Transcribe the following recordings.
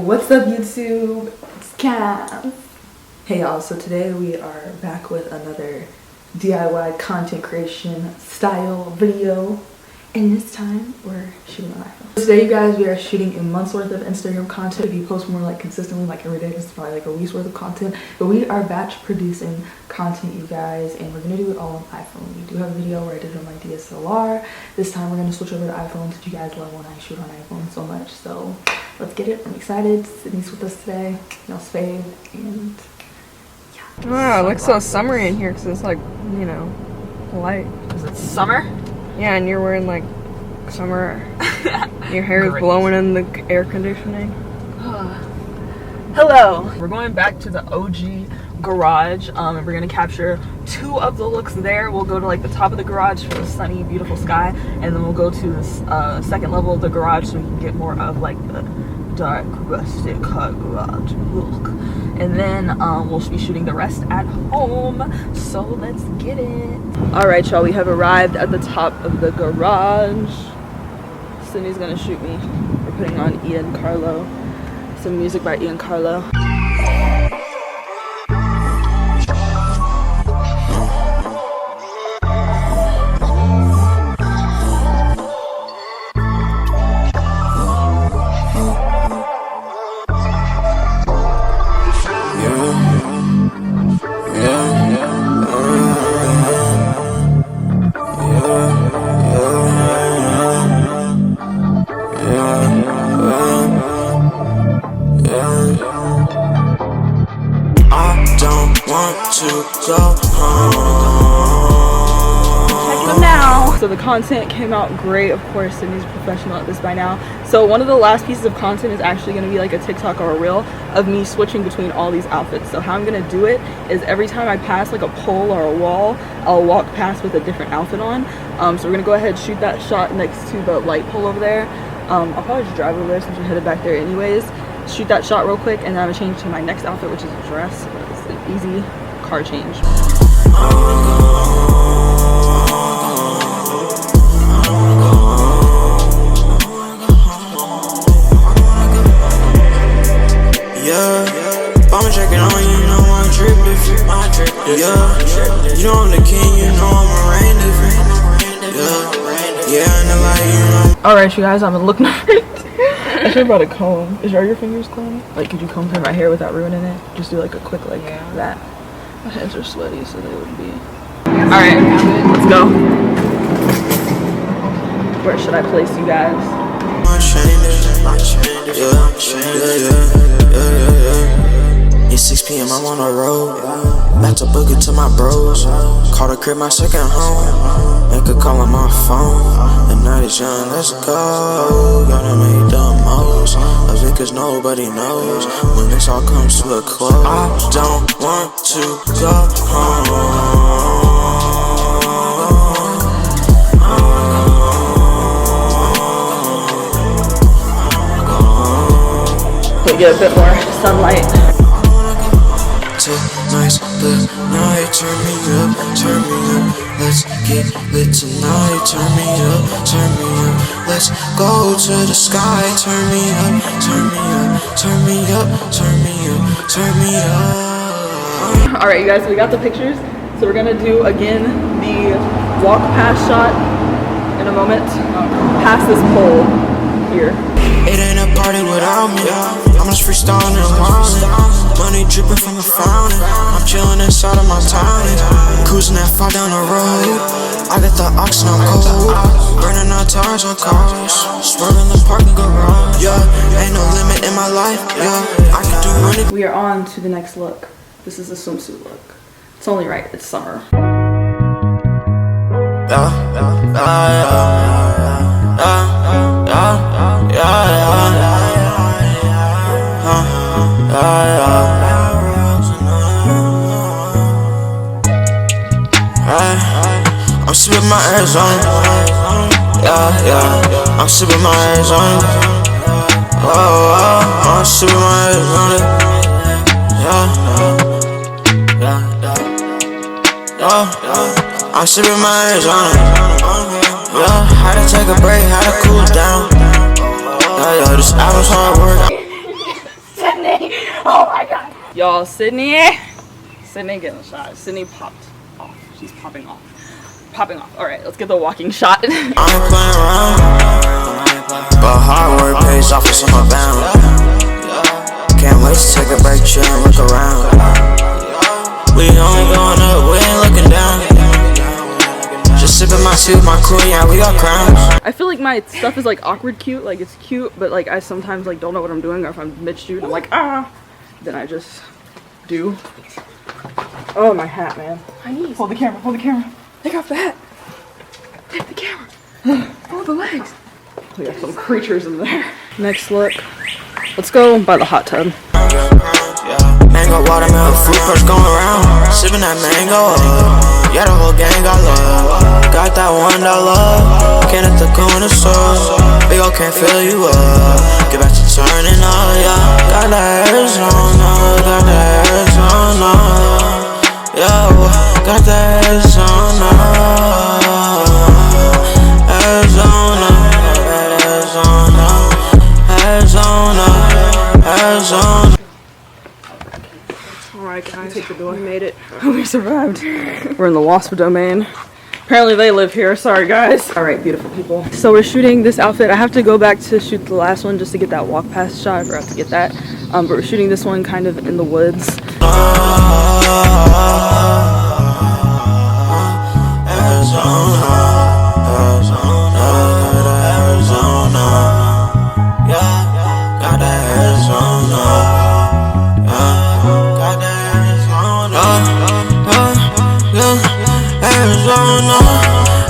What's up YouTube? It's Cass. Hey y'all, so today we are back with another DIY content creation style video, and this time we're shooting on iPhone. Today you guys, we are shooting a month's worth of Instagram content. If you post more like consistently, like every day, this is probably like a week's worth of content, but we are batch producing content, you guys, and we're gonna do it all on iPhone. We do have a video where I did it on my DSLR. This time we're gonna switch over to iPhones. You guys love when I shoot on iPhone so much, so let's get it. I'm excited. Sydney's with us today, y'all's fave, and yeah. Wow, it looks so summery in here because it's like, you know, light. Is it summer? Yeah, and you're wearing like summer. Your hair is blowing in the air conditioning. Hello. We're going back to the OG garage, and we're gonna capture 2 of the looks there. We'll go to like the top of the garage for the sunny, beautiful sky, and then we'll go to the second level of the garage so we can get more of like the dark, rustic, hot garage look. And then we'll be shooting the rest at home. So let's get it. All right, y'all, we have arrived at the top of the garage. Sydney's gonna shoot me. We're putting on Ian Carlo. Some music by Ian Carlo. So the content came out great. Of course, Sydney's a professional at this by now. So one of the last pieces of content is actually going to be like a TikTok or a reel of me switching between all these outfits. So how I'm going to do it is every time I pass like a pole or a wall, I'll walk past with a different outfit on. So we're going to go ahead and shoot that shot next to the light pole over there. I'll probably just drive over there since we're headed back there anyways. Shoot that shot real quick, and then I'm going to change to my next outfit, which is a dress. It's an easy car change. You know I'm the king, you know I'm a rain different. Yeah, I know like you know. Alright, you guys, I'm looking at it. I should have brought a comb. Are your fingers clean? Like, could you comb through my hair without ruining it? Just do like a quick like that. My hands are sweaty, so they wouldn't be. Alright, let's go. Where should I place you guys? 6 p.m. I'm on the road. About to book it to my bros. Call the crib my second home. Make a call on my phone. The night is young, let's go. Gotta make the most of it, cause nobody knows when this all comes to a close. I don't want to go home. We get a bit more sunlight. Tonight's the night, turn me up, let's get lit tonight, turn me up, let's go to the sky, turn me up, Alright, you guys, we got the pictures, so we're gonna do again the walk past shot in a moment, past this pole here. It ain't a party without me. I'm just freestyling and wildin'. Money dripping from the fountain. I'm chillin' inside of my town. Cruising that far down the road. I got the ox and I'm cold. Burning out tires on cars. Swerving the parking garage. Yeah, ain't no limit in my life. Yeah, I can do anything. We are on to the next look. This is the swimsuit look. It's only right, it's summer. I'm sipping my ass on it. I'm sipping my ass on it. I'm sipping my ass on it. I'm sipping my ass on it. Had to take a break, had to cool down. This album's hard work. Oh my god. Y'all, Sydney getting a shot. Sydney popped off. She's popping off. Popping off. Alright, let's get the walking shot. I ain't playing around, but hard work pays off for some bound. Can't wait to take a break, chill and look around. We only going up, we ain't looking down. Just sipping my tea with my crew, yeah, we got crowns. I feel like my stuff is like awkward cute, like it's cute, but like I sometimes like don't know what I'm doing, or if I'm mid-shoot, I'm like, ah, then I just do. Oh, my hat, man. Hold the camera, hold the camera. Take off the hat. Take the camera. Hold the legs. We got some creatures in there. Next look. Let's go by the hot tub. Mango, watermelon, fruit punch going around. Sipping that mango, yeah, the whole gang got love. Got that $1, can't at the corner store. Big ol' can't fill you up. Get back to turning up, yeah. Got that Arizona, got that Arizona. Yo, got that Arizona. Arizona, Arizona, Arizona, Arizona. Alright guys, we made it. We survived. We're in the wasp domain. Apparently they live here. Sorry guys. Alright, beautiful people. So we're shooting this outfit. I have to go back to shoot the last one just to get that walk past shot. I forgot to get that. But we're shooting this one kind of in the woods.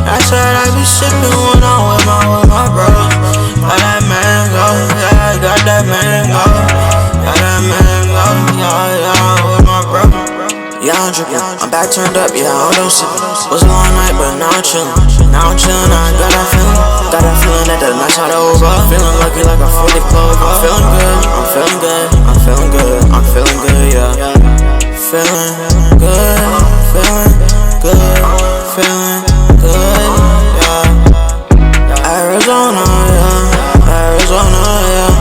I said I be sipping when I'm with my bros. Got that mango, yeah, got that mango. Got that mango, yeah, with my bro. Yeah, I'm drippin', I'm back turned up, yeah, I'm done sippin'. Was a long night, but now I'm chillin'. Now I'm chillin', I got that feeling. Got that feeling that the night's not over. Feeling lucky like a 40 club. I'm feeling good, I'm feeling good, I'm feeling good, I'm feeling good, yeah. Feeling good, feeling good, feeling good, yeah. Arizona, yeah. Arizona, yeah.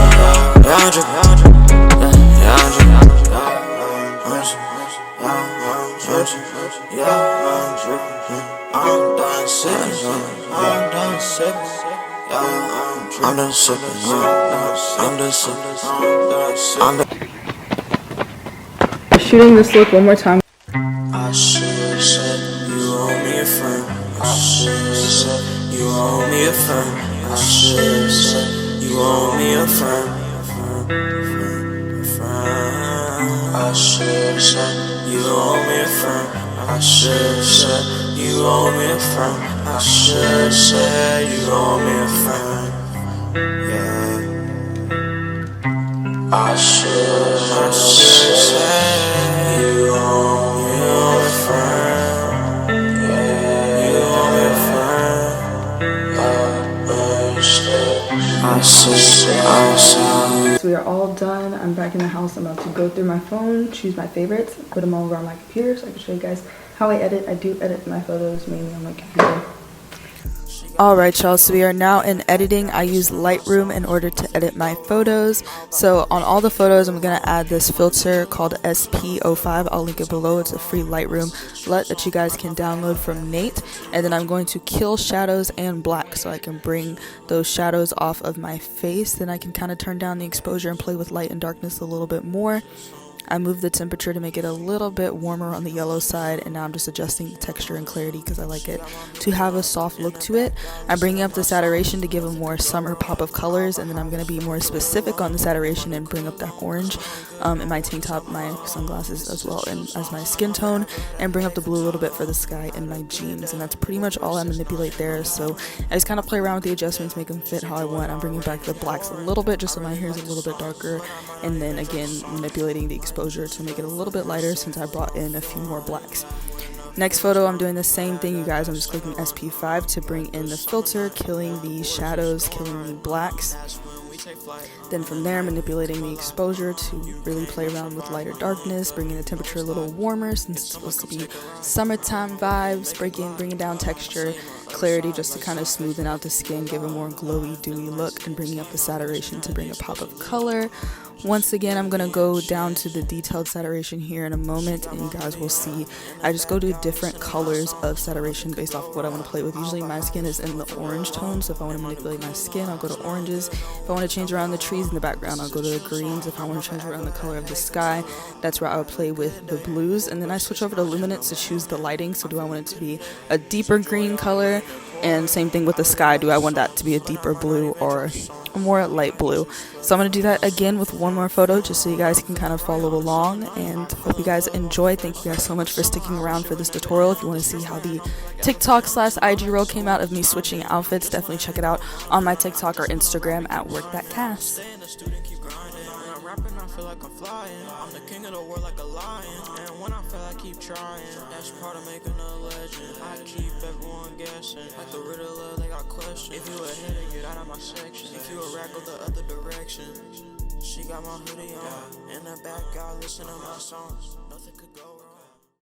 Yeah, I'm drippin', yeah, I'm drippin', yeah, I'm drippin'. I'm done sippin', I'm done sippin', yeah, I'm done sippin', I'm done sippin', I'm done. Shooting this look one more time. I should've said you owe me a friend. I should've said you owe me a friend. I should've said you owe me a friend. I should've said you owe me a friend. I should've said you owe me a friend. I should've said you owe me a friend. Yeah. I should've said you owe me a friend. Yeah, you owe me a friend. I So we are all done. I'm back in the house. I'm about to go through my phone, choose my favorites, put them all over on my computer so I can show you guys how I edit. I do edit my photos mainly on my computer. Alright y'all, so we are now in editing. I use Lightroom in order to edit my photos. So on all the photos I'm going to add this filter called SP05. I'll link it below. It's a free Lightroom LUT that you guys can download from Nate. And then I'm going to kill shadows and black so I can bring those shadows off of my face. Then I can kind of turn down the exposure and play with light and darkness a little bit more. I moved the temperature to make it a little bit warmer on the yellow side, and now I'm just adjusting the texture and clarity because I like it to have a soft look to it. I'm bringing up the saturation to give a more summer pop of colors, and then I'm going to be more specific on the saturation and bring up that orange in my tank top, my sunglasses as well, and as my skin tone, and bring up the blue a little bit for the sky and my jeans. And that's pretty much all I manipulate there. So I just kind of play around with the adjustments, make them fit how I want. I'm bringing back the blacks a little bit just so my hair is a little bit darker, and then again manipulating the exposure to make it a little bit lighter since I brought in a few more blacks. Next photo, I'm doing the same thing, you guys. I'm just clicking SP5 to bring in the filter, killing the shadows, killing the blacks. Then from there, manipulating the exposure to really play around with lighter darkness, bringing the temperature a little warmer since it's supposed to be summertime vibes, bringing down texture, clarity just to kind of smoothen out the skin, give a more glowy, dewy look, and bringing up the saturation to bring a pop of color. Once again, I'm going to go down to the detailed saturation here in a moment, and you guys will see I just go to different colors of saturation based off of what I want to play with. Usually my skin is in the orange tone, so if I want to manipulate my skin, I'll go to oranges. If I want to change around the trees in the background, I'll go to the greens. If I want to change around the color of the sky, that's where I would play with the blues. And then I switch over to luminance to choose the lighting. So do I want it to be a deeper green color? And same thing with the sky. Do I want that to be a deeper blue or a more light blue? So I'm going to do that again with one more photo just so you guys can kind of follow along, and hope you guys enjoy. Thank you guys so much for sticking around for this tutorial. If you want to see how the TikTok/IG reel came out of me switching outfits, definitely check it out on my TikTok or Instagram at workthatcass. I feel like I'm flying. I'm the king of the world like a lion. And when I feel I keep trying, that's part of making a legend. I keep everyone guessing. Like the riddle, they got questions. If you a hater, get out of my section. If you a rat, go the other direction. She got my hoodie on. In the back, God listen to my songs. Nothing could go wrong.